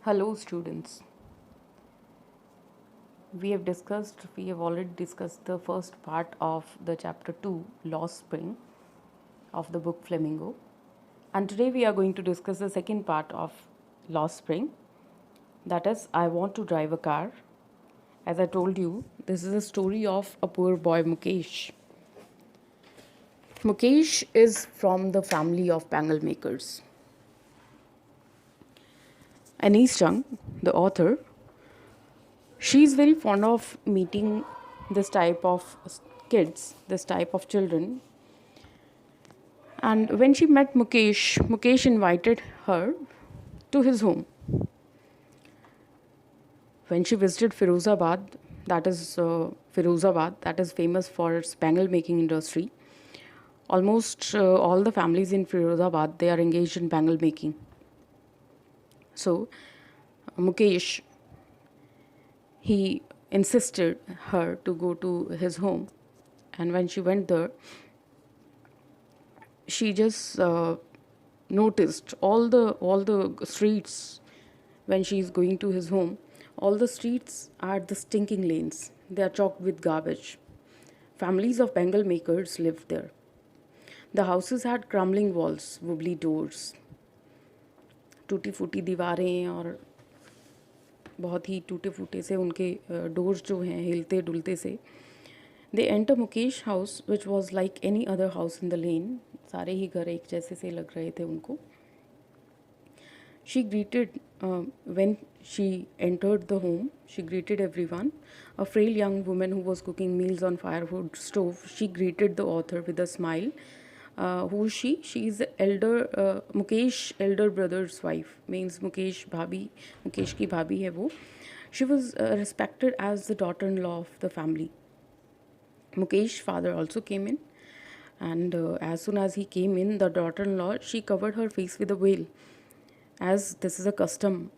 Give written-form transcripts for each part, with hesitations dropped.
Hello, students. We have already discussed the first part of the chapter 2, Lost Spring, of the book Flamingo. And today we are going to discuss the second part of Lost Spring, that is, I Want to Drive a Car. As I told you, this is a story of a poor boy, Mukesh. Mukesh is from the family of bangle makers. Anise Chung, the author, she is very fond of meeting this type of kids, this type of children. And when she met Mukesh, Mukesh invited her to his home. When she visited Firozabad, that is famous for its bangle making industry. Almost all the families in Firozabad, they are engaged in bangle making. So Mukesh, he insisted her to go to his home, and when she went there, she just noticed all the streets. When she is going to his home, all the streets are the stinking lanes. They are choked with garbage. Families of bangle makers lived there. The houses had crumbling walls, wobbly doors, टूटी फूटी दीवारें और बहुत ही टूटे फूटे से उनके doors जो हैं हिलते डुलते से. They enter Mukesh house which was like any other house in the lane. सारे ही घर एक जैसे से लग रहे थे उनको. She greeted, when she entered the home, she greeted everyone. A frail young woman who was cooking meals on firewood stove, she greeted the author with a smile. Who is she? She is the Mukesh elder brother's wife. Means Mukesh bhabhi, Mukesh ki bhabhi hai wo. She was respected as the daughter-in-law of the family. Mukesh's father also came in, and as soon as he came in, the daughter-in-law, she covered her face with a veil, as this is a custom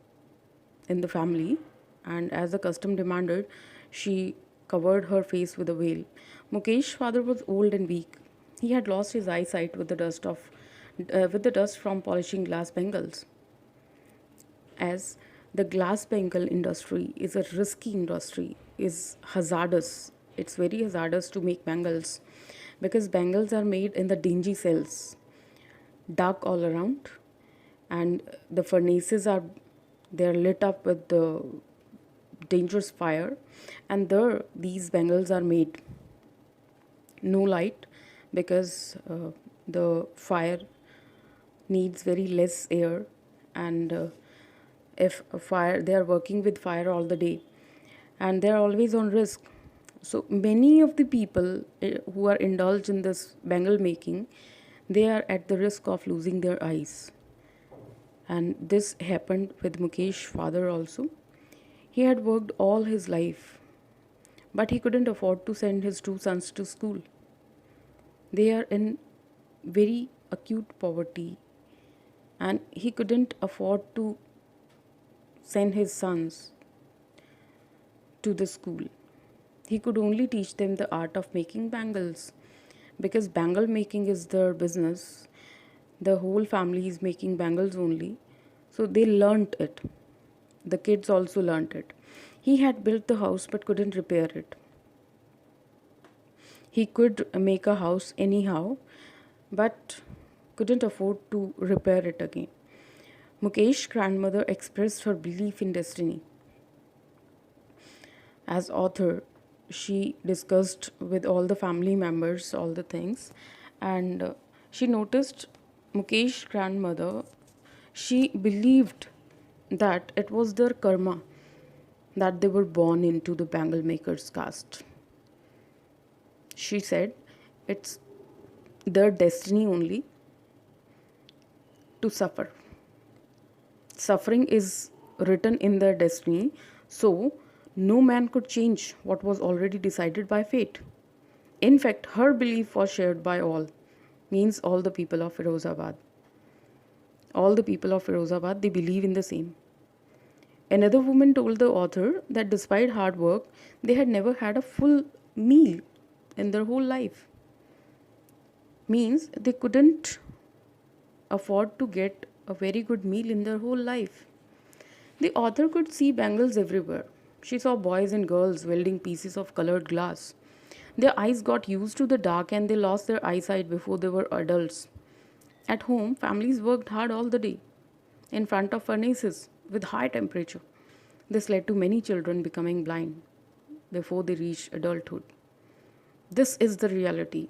in the family, and as the custom demanded, she covered her face with a veil. Mukesh's father was old and weak. He had lost his eyesight with the dust from polishing glass bangles. As the glass bangle industry is a risky industry, is hazardous. It's very hazardous to make bangles because bangles are made in the dingy cells, dark all around, and the furnaces they're lit up with the dangerous fire, and there these bangles are made. No light, because the fire needs very less air, and if a fire, they are working with fire all the day, and they are always on risk. So many of the people who are indulged in this bangle making, they are at the risk of losing their eyes. And this happened with Mukesh's father also. He had worked all his life, but he couldn't afford to send his two sons to school. They are in very acute poverty, and he couldn't afford to send his sons to the school. He could only teach them the art of making bangles, because bangle making is their business. The whole family is making bangles only. So they learnt it. The kids also learnt it. He had built the house but couldn't repair it. He could make a house anyhow, but couldn't afford to repair it again. Mukesh's grandmother expressed her belief in destiny. As author, she discussed with all the family members all the things, and she noticed Mukesh's grandmother, she believed that it was their karma that they were born into the bangle maker's caste. She said it's their destiny only to suffer. Suffering is written in their destiny, so no man could change what was already decided by fate. In fact, her belief was shared by all, means all the people of Firozabad. All the people of Firozabad, they believe in the same. Another woman told the author that despite hard work, they had never had a full meal in their whole life. Means they couldn't afford to get a very good meal in their whole life. The author could see bangles everywhere. She saw boys and girls welding pieces of colored glass. Their eyes got used to the dark and they lost their eyesight before they were adults. At home, families worked hard all the day in front of furnaces with high temperature. This led to many children becoming blind before they reached adulthood. This is the reality.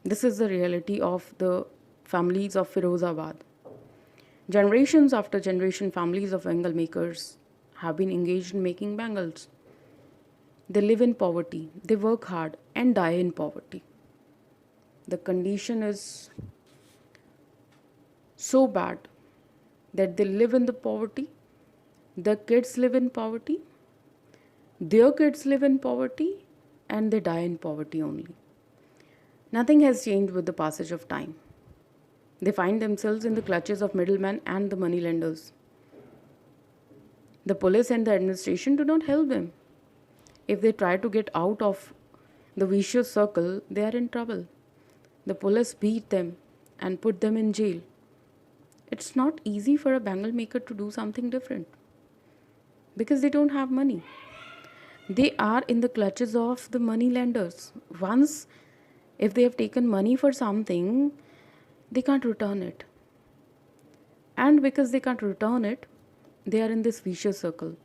This is the reality of the families of Firozabad. Generations after generation, families of bangle makers have been engaged in making bangles. They live in poverty, they work hard and die in poverty. The condition is so bad that they live in the poverty, their kids live in poverty, their kids live in poverty, and they die in poverty only. Nothing has changed with the passage of time. They find themselves in the clutches of middlemen and the moneylenders. The police and the administration do not help them. If they try to get out of the vicious circle, they are in trouble. The police beat them and put them in jail. It's not easy for a bangle maker to do something different because they don't have money. They are in the clutches of the money lenders. Once, if they have taken money for something, they can't return it. And because they can't return it, they are in this vicious circle.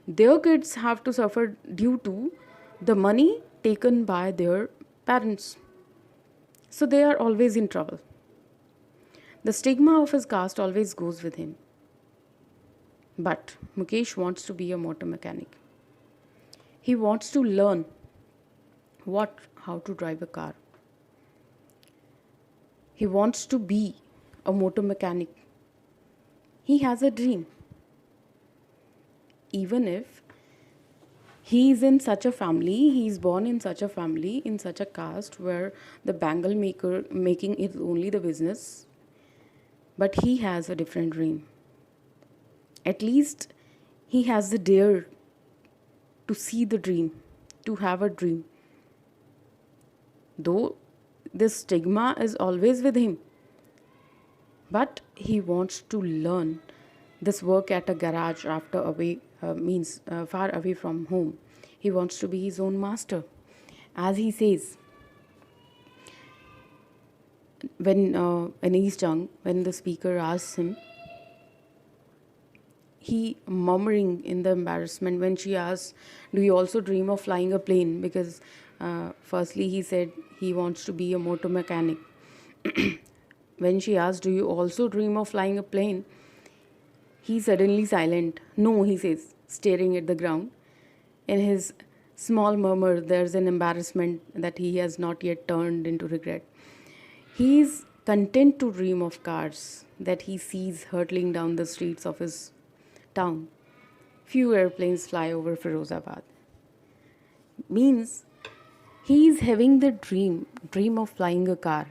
Their kids have to suffer due to the money taken by their parents. So they are always in trouble. The stigma of his caste always goes with him. But Mukesh wants to be a motor mechanic. He wants to learn how to drive a car. He wants to be a motor mechanic. He has a dream. Even if he is in such a family, he is born in such a family, in such a caste where the bangle making is only the business, but he has a different dream. At least he has the dare to see the dream, to have a dream. Though this stigma is always with him, but he wants to learn this work at a garage after far away from home. He wants to be his own master. As he says, when he's young, when the speaker asks him, he murmuring in the embarrassment when she asks, do you also dream of flying a plane? Because firstly he said he wants to be a motor mechanic. When she asked, do you also dream of flying a plane? He suddenly silent. No, he says, staring at the ground. In his small murmur, there's an embarrassment that he has not yet turned into regret. He is content to dream of cars that he sees hurtling down the streets of his town. Few airplanes fly over Firozabad. Means he is having the dream of flying a car,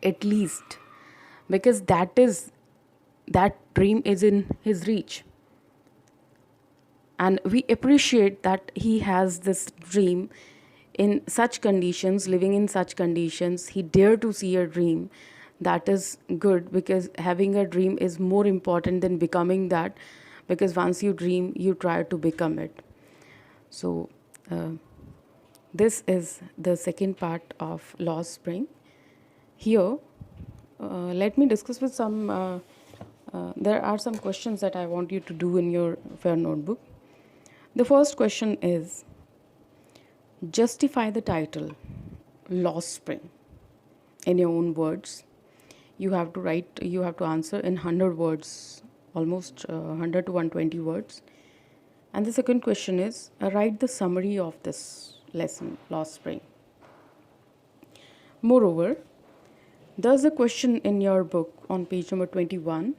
at least, because that dream is in his reach. And we appreciate that he has this dream in such conditions, living in such conditions. He dare to see a dream. That is good, because having a dream is more important than becoming that, because once you dream, you try to become it. So this is the second part of Lost Spring. Here, let me discuss with there are some questions that I want you to do in your fair notebook. The first question is, justify the title Lost Spring in your own words. You have to answer in 100 words, almost 100 to 120 words. And the second question is, write the summary of this lesson, Lost Spring. Moreover, there's a question in your book on page number 21.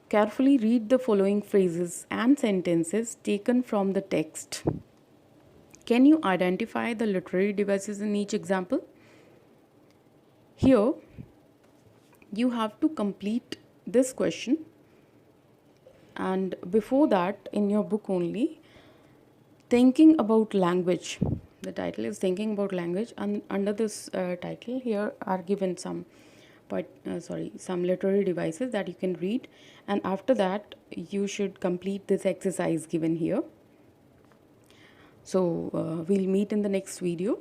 Carefully read the following phrases and sentences taken from the text. Can you identify the literary devices in each example? Here, you have to complete this question, and before that, in your book only, thinking about language. The title is Thinking About Language, and under this title, here are given some some literary devices that you can read, and after that you should complete this exercise given here. So we'll meet in the next video.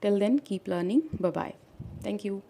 Till then, keep learning. Bye bye. Thank you.